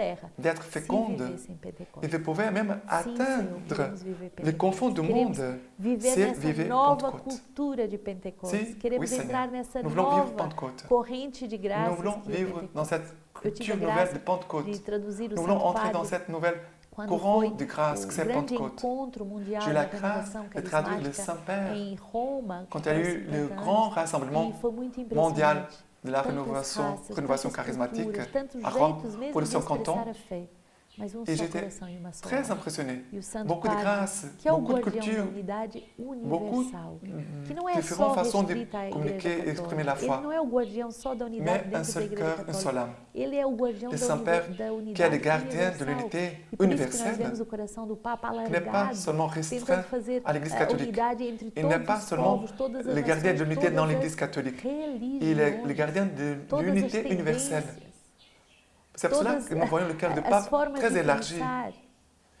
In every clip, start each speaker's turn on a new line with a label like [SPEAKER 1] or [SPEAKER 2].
[SPEAKER 1] terra.
[SPEAKER 2] d'être
[SPEAKER 1] Se
[SPEAKER 2] féconde
[SPEAKER 1] vivesse em
[SPEAKER 2] et
[SPEAKER 1] Pentecostes.
[SPEAKER 2] de pouvoir même
[SPEAKER 1] Sim, Senhor,
[SPEAKER 2] atteindre
[SPEAKER 1] queremos viver
[SPEAKER 2] les
[SPEAKER 1] Pentecostes.
[SPEAKER 2] confins du
[SPEAKER 1] Queremos
[SPEAKER 2] monde
[SPEAKER 1] viver
[SPEAKER 2] si elle
[SPEAKER 1] nessa
[SPEAKER 2] vivait
[SPEAKER 1] nova
[SPEAKER 2] Pentecôte.
[SPEAKER 1] cultura de Pentecostes.
[SPEAKER 2] Si,
[SPEAKER 1] Queremos
[SPEAKER 2] oui,
[SPEAKER 1] entrar
[SPEAKER 2] Seigneur.
[SPEAKER 1] nessa
[SPEAKER 2] Nous voulons vivre
[SPEAKER 1] nova
[SPEAKER 2] Pentecôte.
[SPEAKER 1] corrente de
[SPEAKER 2] Nous
[SPEAKER 1] graças
[SPEAKER 2] voulons
[SPEAKER 1] que é
[SPEAKER 2] vivre dans
[SPEAKER 1] Pentecostes.
[SPEAKER 2] cette
[SPEAKER 1] eu tive a
[SPEAKER 2] culture nouvelle de
[SPEAKER 1] graça
[SPEAKER 2] Pentecôte.
[SPEAKER 1] de traduzir o
[SPEAKER 2] Nous voulons
[SPEAKER 1] Santo
[SPEAKER 2] entrer dans
[SPEAKER 1] Padre
[SPEAKER 2] cette nouvelle
[SPEAKER 1] quando
[SPEAKER 2] courant
[SPEAKER 1] foi
[SPEAKER 2] de grâce que
[SPEAKER 1] o
[SPEAKER 2] c'est
[SPEAKER 1] grande
[SPEAKER 2] Pentecôte.
[SPEAKER 1] encontro mundial
[SPEAKER 2] J'ai eu
[SPEAKER 1] da
[SPEAKER 2] la grâce
[SPEAKER 1] renovação
[SPEAKER 2] de traduire le
[SPEAKER 1] carismática
[SPEAKER 2] Saint-Père
[SPEAKER 1] em Roma,
[SPEAKER 2] quand
[SPEAKER 1] que
[SPEAKER 2] il y a
[SPEAKER 1] faz
[SPEAKER 2] eu le
[SPEAKER 1] 50
[SPEAKER 2] grand
[SPEAKER 1] anos,
[SPEAKER 2] rassemblement
[SPEAKER 1] e foi muito
[SPEAKER 2] mondial
[SPEAKER 1] impressionante.
[SPEAKER 2] de la
[SPEAKER 1] Tantas raças,
[SPEAKER 2] rénovation
[SPEAKER 1] tantas
[SPEAKER 2] charismatique
[SPEAKER 1] culturas, tantos
[SPEAKER 2] à Rome
[SPEAKER 1] jeitos mesmo
[SPEAKER 2] pour les
[SPEAKER 1] de
[SPEAKER 2] 50 ans.
[SPEAKER 1] expressar a fé, mas um
[SPEAKER 2] Et
[SPEAKER 1] só
[SPEAKER 2] j'étais
[SPEAKER 1] coração e uma só
[SPEAKER 2] très
[SPEAKER 1] alma.
[SPEAKER 2] impressionné.
[SPEAKER 1] E o Santo
[SPEAKER 2] Beaucoup de
[SPEAKER 1] Padre,
[SPEAKER 2] grâce,
[SPEAKER 1] que é o
[SPEAKER 2] beaucoup de
[SPEAKER 1] guardião da
[SPEAKER 2] culture,
[SPEAKER 1] unidade
[SPEAKER 2] beaucoup
[SPEAKER 1] universal, que não é
[SPEAKER 2] différentes
[SPEAKER 1] só
[SPEAKER 2] façons de
[SPEAKER 1] restrita à
[SPEAKER 2] communiquer
[SPEAKER 1] Igreja
[SPEAKER 2] et exprimer la
[SPEAKER 1] Católica.
[SPEAKER 2] foi.
[SPEAKER 1] Ele não é o guardião só da unidade
[SPEAKER 2] Mais un
[SPEAKER 1] dentro da
[SPEAKER 2] seul
[SPEAKER 1] Igreja
[SPEAKER 2] cœur, un
[SPEAKER 1] Católica.
[SPEAKER 2] seul âme.
[SPEAKER 1] Ele é o guardião
[SPEAKER 2] Le
[SPEAKER 1] da
[SPEAKER 2] Saint-Père,
[SPEAKER 1] da
[SPEAKER 2] qui est le
[SPEAKER 1] unidade
[SPEAKER 2] gardien de
[SPEAKER 1] universal.
[SPEAKER 2] l'unité
[SPEAKER 1] E por isso que nós
[SPEAKER 2] universelle,
[SPEAKER 1] vemos o coração do Papa
[SPEAKER 2] qui n'est pas
[SPEAKER 1] alargado,
[SPEAKER 2] seulement restreint
[SPEAKER 1] tentando fazer
[SPEAKER 2] à l'Église
[SPEAKER 1] a
[SPEAKER 2] catholique.
[SPEAKER 1] unidade entre
[SPEAKER 2] Il n'est
[SPEAKER 1] todos
[SPEAKER 2] pas
[SPEAKER 1] os
[SPEAKER 2] seulement
[SPEAKER 1] povos, todas as
[SPEAKER 2] le gardien de
[SPEAKER 1] nações,
[SPEAKER 2] l'unité dans
[SPEAKER 1] todas
[SPEAKER 2] l'Église
[SPEAKER 1] as
[SPEAKER 2] catholique.
[SPEAKER 1] religiões,
[SPEAKER 2] Il est le gardien de
[SPEAKER 1] todas as
[SPEAKER 2] l'unité universelle.
[SPEAKER 1] tendências,
[SPEAKER 2] C'est pour cela
[SPEAKER 1] todas
[SPEAKER 2] que nous voyons le cœur de
[SPEAKER 1] as
[SPEAKER 2] pape
[SPEAKER 1] formas
[SPEAKER 2] très
[SPEAKER 1] de
[SPEAKER 2] élargi,
[SPEAKER 1] pensar,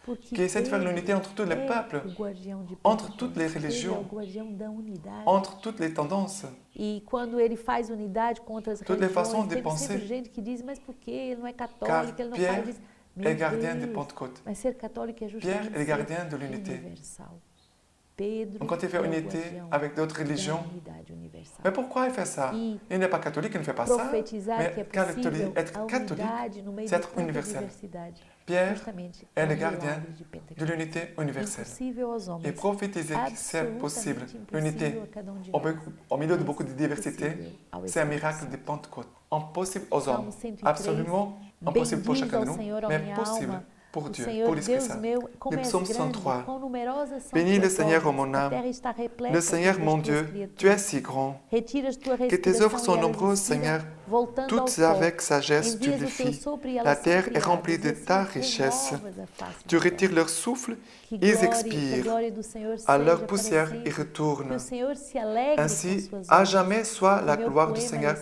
[SPEAKER 1] porque
[SPEAKER 2] qui essaie de faire
[SPEAKER 1] ele
[SPEAKER 2] l'unité entre tous les
[SPEAKER 1] é
[SPEAKER 2] peuples,
[SPEAKER 1] o guardião de
[SPEAKER 2] entre
[SPEAKER 1] Pentecostes.
[SPEAKER 2] toutes les
[SPEAKER 1] Ele é
[SPEAKER 2] religions,
[SPEAKER 1] o guardião da unidade.
[SPEAKER 2] entre toutes les tendances.
[SPEAKER 1] E quando ele faz unidade com outras
[SPEAKER 2] Toutes les façons
[SPEAKER 1] religiões,
[SPEAKER 2] de
[SPEAKER 1] tem
[SPEAKER 2] penser.
[SPEAKER 1] sempre gente que diz, mas por que ele não é
[SPEAKER 2] Car
[SPEAKER 1] católico, ele não
[SPEAKER 2] Pierre
[SPEAKER 1] faz isso?
[SPEAKER 2] est gardien de Pentecôte.
[SPEAKER 1] Mas ser católico é
[SPEAKER 2] Pierre
[SPEAKER 1] justamente
[SPEAKER 2] est le gardien de
[SPEAKER 1] ser
[SPEAKER 2] l'unité.
[SPEAKER 1] universal. Pedro
[SPEAKER 2] Donc quand il fait
[SPEAKER 1] é o
[SPEAKER 2] unité
[SPEAKER 1] guardião
[SPEAKER 2] avec d'autres
[SPEAKER 1] da
[SPEAKER 2] religions,
[SPEAKER 1] unidade universal.
[SPEAKER 2] mais pourquoi il fait ça?
[SPEAKER 1] E
[SPEAKER 2] Il n'est pas catholique, il ne fait pas ça.
[SPEAKER 1] profetizar que é
[SPEAKER 2] Mais
[SPEAKER 1] possível
[SPEAKER 2] être
[SPEAKER 1] a
[SPEAKER 2] catholique,
[SPEAKER 1] unidade no meio
[SPEAKER 2] c'est
[SPEAKER 1] de
[SPEAKER 2] être
[SPEAKER 1] tanta
[SPEAKER 2] universel.
[SPEAKER 1] diversidade.
[SPEAKER 2] Pierre
[SPEAKER 1] Justamente
[SPEAKER 2] est
[SPEAKER 1] é
[SPEAKER 2] le
[SPEAKER 1] o
[SPEAKER 2] gardien
[SPEAKER 1] milagre de
[SPEAKER 2] de
[SPEAKER 1] Pentecostes.
[SPEAKER 2] l'unité universelle.
[SPEAKER 1] Impossível aos homens.
[SPEAKER 2] Et prophétiser que c'est possible, l'unité, au milieu de beaucoup de diversité, c'est un miracle de Pentecôte. Impossible aux hommes, absolument impossible pour chacun de nous, mais possible pour Dieu, pour l'Esprit Saint. Le psaume 103. Bénis le Seigneur, ô mon âme. Le Seigneur, mon Dieu, tu es si grand. Que tes œuvres sont nombreuses, Seigneur. Toutes avec sagesse, tu les fis. La terre est remplie de ta richesse. Tu retires leur souffle, ils expirent. À leur poussière, ils retournent. Ainsi, à jamais soit la gloire du Seigneur.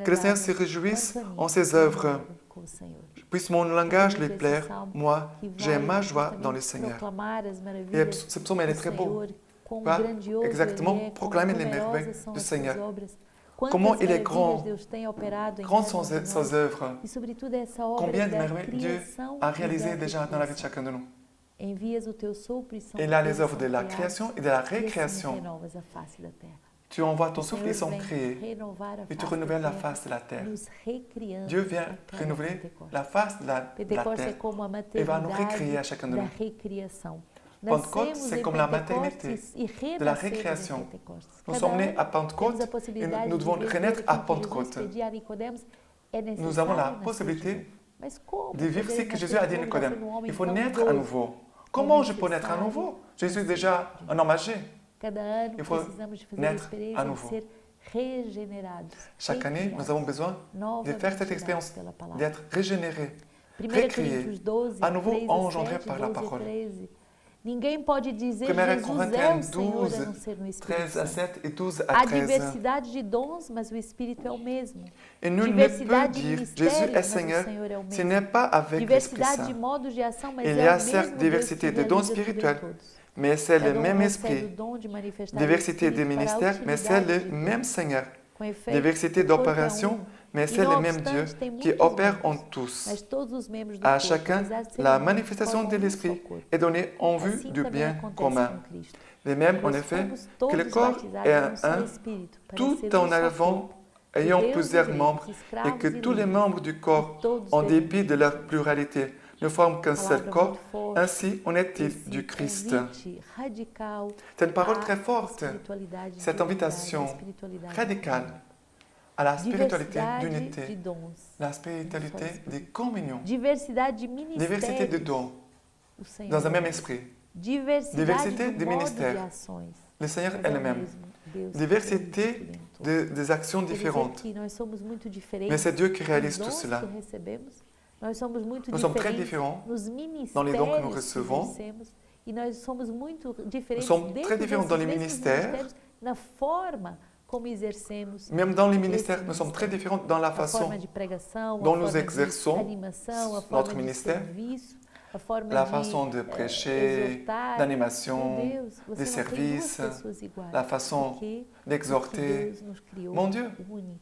[SPEAKER 2] Que le Seigneur se réjouisse en ses œuvres. Puisse mon langage lui plaire. Moi, j'ai ma joie dans le Seigneur. Et ce psaume, il est très beau. Va exactement proclamer les merveilles du Seigneur. Comment il est grand, grandes sont ses œuvres. Combien de merveilles Dieu a réalisées déjà dans la vie de chacun de nous. Il a les œuvres de la création et de la récréation. Tu envoies ton souffle, ils sont créés. Et tu renouvelles la face de la terre. Dieu vient renouveler la face de la terre. Il va nous recréer à chacun de nous. Pentecôte, c'est comme la maternité de la récréation. Nous sommes nés à Pentecôte et nous devons renaître à Pentecôte. Nous avons la possibilité de vivre ce que Jésus a dit à Nicodème. Il faut naître à nouveau. Comment je peux naître à nouveau? Je suis déjà un homme âgé. Il faut naître à nouveau. Chaque année, nous avons besoin de faire cette expérience, d'être régénérés, recréés, à nouveau engendrés par la parole.
[SPEAKER 1] Ninguém pode dizer
[SPEAKER 2] 1
[SPEAKER 1] Jesus é
[SPEAKER 2] Corinthiens
[SPEAKER 1] o Senhor
[SPEAKER 2] 12,
[SPEAKER 1] a não ser no Espírito
[SPEAKER 2] 13 à
[SPEAKER 1] Santo.
[SPEAKER 2] 7 et 12 à
[SPEAKER 1] Há
[SPEAKER 2] 13.
[SPEAKER 1] diversidade de dons, mas o Espírito é o mesmo.
[SPEAKER 2] Et nul ne peut
[SPEAKER 1] Diversidade de
[SPEAKER 2] dire
[SPEAKER 1] ministérios,
[SPEAKER 2] Jésus est
[SPEAKER 1] mas
[SPEAKER 2] Seigneur
[SPEAKER 1] o Senhor é o
[SPEAKER 2] s'il
[SPEAKER 1] mesmo.
[SPEAKER 2] n'est pas avec l'Esprit
[SPEAKER 1] Diversidade de
[SPEAKER 2] Saint.
[SPEAKER 1] modos de ação, mas
[SPEAKER 2] Il
[SPEAKER 1] é
[SPEAKER 2] y a
[SPEAKER 1] o
[SPEAKER 2] certes
[SPEAKER 1] mesmo
[SPEAKER 2] diversité
[SPEAKER 1] Deus
[SPEAKER 2] de
[SPEAKER 1] que
[SPEAKER 2] dons
[SPEAKER 1] realiza tudo em
[SPEAKER 2] spirituels,
[SPEAKER 1] todos.
[SPEAKER 2] mais c'est le
[SPEAKER 1] Cada
[SPEAKER 2] même
[SPEAKER 1] recebe o
[SPEAKER 2] esprit.
[SPEAKER 1] dom de manifestar o
[SPEAKER 2] Diversité de
[SPEAKER 1] Espírito para a
[SPEAKER 2] ministères, mais c'est
[SPEAKER 1] utilidade
[SPEAKER 2] le
[SPEAKER 1] de
[SPEAKER 2] même
[SPEAKER 1] todos.
[SPEAKER 2] Seigneur.
[SPEAKER 1] Com efeito,
[SPEAKER 2] Diversité
[SPEAKER 1] o corpo é
[SPEAKER 2] d'opérations, mais
[SPEAKER 1] E
[SPEAKER 2] c'est
[SPEAKER 1] não
[SPEAKER 2] le même Dieu
[SPEAKER 1] obstante, tem
[SPEAKER 2] qui
[SPEAKER 1] muitos
[SPEAKER 2] opère en
[SPEAKER 1] membros,
[SPEAKER 2] tous.
[SPEAKER 1] mas todos os membros do
[SPEAKER 2] À
[SPEAKER 1] corpo,
[SPEAKER 2] chacun,
[SPEAKER 1] apesar de serem
[SPEAKER 2] la
[SPEAKER 1] muitos,
[SPEAKER 2] manifestation
[SPEAKER 1] formam
[SPEAKER 2] de
[SPEAKER 1] um
[SPEAKER 2] l'Esprit
[SPEAKER 1] só corpo.
[SPEAKER 2] est donnée en vue
[SPEAKER 1] Assim
[SPEAKER 2] du
[SPEAKER 1] também
[SPEAKER 2] bien
[SPEAKER 1] acontece
[SPEAKER 2] commun.
[SPEAKER 1] com Cristo.
[SPEAKER 2] De même, en
[SPEAKER 1] Nós
[SPEAKER 2] effet,
[SPEAKER 1] fomos
[SPEAKER 2] que le
[SPEAKER 1] todos
[SPEAKER 2] corps
[SPEAKER 1] batizados
[SPEAKER 2] est
[SPEAKER 1] num só
[SPEAKER 2] un,
[SPEAKER 1] Espírito, para
[SPEAKER 2] tout
[SPEAKER 1] ser
[SPEAKER 2] en
[SPEAKER 1] um só
[SPEAKER 2] avant,
[SPEAKER 1] corpo,
[SPEAKER 2] ayant
[SPEAKER 1] judeus e
[SPEAKER 2] plusieurs
[SPEAKER 1] gregos,
[SPEAKER 2] membres, et
[SPEAKER 1] escravos
[SPEAKER 2] que
[SPEAKER 1] e
[SPEAKER 2] tous les
[SPEAKER 1] livres,
[SPEAKER 2] membres du corps,
[SPEAKER 1] e todos
[SPEAKER 2] en
[SPEAKER 1] devem
[SPEAKER 2] dépit de leur pluralité, ne forment qu'un seul
[SPEAKER 1] palavra
[SPEAKER 2] corps.
[SPEAKER 1] muito forte,
[SPEAKER 2] Ainsi, en est-il
[SPEAKER 1] esse
[SPEAKER 2] du Christ.
[SPEAKER 1] convite radical
[SPEAKER 2] C'est une parole
[SPEAKER 1] à
[SPEAKER 2] très forte,
[SPEAKER 1] espiritualidade de
[SPEAKER 2] cette
[SPEAKER 1] unidade,
[SPEAKER 2] invitation
[SPEAKER 1] espiritualidade
[SPEAKER 2] radicale
[SPEAKER 1] comum.
[SPEAKER 2] à la spiritualité
[SPEAKER 1] Diversidade de
[SPEAKER 2] d'unité,
[SPEAKER 1] dons,
[SPEAKER 2] la spiritualité de communion,
[SPEAKER 1] diversidade de
[SPEAKER 2] diversité de
[SPEAKER 1] ministérios,
[SPEAKER 2] dons
[SPEAKER 1] o Senhor
[SPEAKER 2] dans un
[SPEAKER 1] é
[SPEAKER 2] même
[SPEAKER 1] o
[SPEAKER 2] esprit.
[SPEAKER 1] Diversité
[SPEAKER 2] Diversité
[SPEAKER 1] de
[SPEAKER 2] de
[SPEAKER 1] modo
[SPEAKER 2] ministères.
[SPEAKER 1] de ações.
[SPEAKER 2] Le Seigneur
[SPEAKER 1] Mas
[SPEAKER 2] est
[SPEAKER 1] é
[SPEAKER 2] le
[SPEAKER 1] o
[SPEAKER 2] même.
[SPEAKER 1] mesmo Deus que
[SPEAKER 2] Diversité
[SPEAKER 1] realiza tudo em todos.
[SPEAKER 2] des actions
[SPEAKER 1] Quer dizer
[SPEAKER 2] différentes.
[SPEAKER 1] que nós somos muito diferentes.
[SPEAKER 2] Mais c'est Dieu qui réalise
[SPEAKER 1] nos
[SPEAKER 2] tout
[SPEAKER 1] dons
[SPEAKER 2] cela.
[SPEAKER 1] que recebemos, nós somos muito
[SPEAKER 2] Nous sommes très
[SPEAKER 1] diferentes
[SPEAKER 2] différents
[SPEAKER 1] nos ministérios
[SPEAKER 2] dans les dons que nous
[SPEAKER 1] que
[SPEAKER 2] recevons.
[SPEAKER 1] exercemos, e nós somos muito diferentes
[SPEAKER 2] Nous sommes
[SPEAKER 1] dentro
[SPEAKER 2] très différents dans les
[SPEAKER 1] desses mesmos
[SPEAKER 2] ministères.
[SPEAKER 1] ministérios, na forma como exercemos,
[SPEAKER 2] Même dans les ministères, nous sommes très différents dans la
[SPEAKER 1] a
[SPEAKER 2] façon
[SPEAKER 1] forma de pregação,
[SPEAKER 2] dont
[SPEAKER 1] a
[SPEAKER 2] nous
[SPEAKER 1] forma
[SPEAKER 2] exerçons
[SPEAKER 1] de animação, a
[SPEAKER 2] notre
[SPEAKER 1] forma de
[SPEAKER 2] ministère,
[SPEAKER 1] serviço, a forma
[SPEAKER 2] la
[SPEAKER 1] de
[SPEAKER 2] façon de prêcher,
[SPEAKER 1] exortar.
[SPEAKER 2] d'animation,
[SPEAKER 1] Meu Deus,
[SPEAKER 2] de
[SPEAKER 1] você não tem duas
[SPEAKER 2] service,
[SPEAKER 1] pessoas iguais,
[SPEAKER 2] la façon
[SPEAKER 1] porque
[SPEAKER 2] d'exhorter.
[SPEAKER 1] Deus nos criou
[SPEAKER 2] Mon Dieu,
[SPEAKER 1] únicos.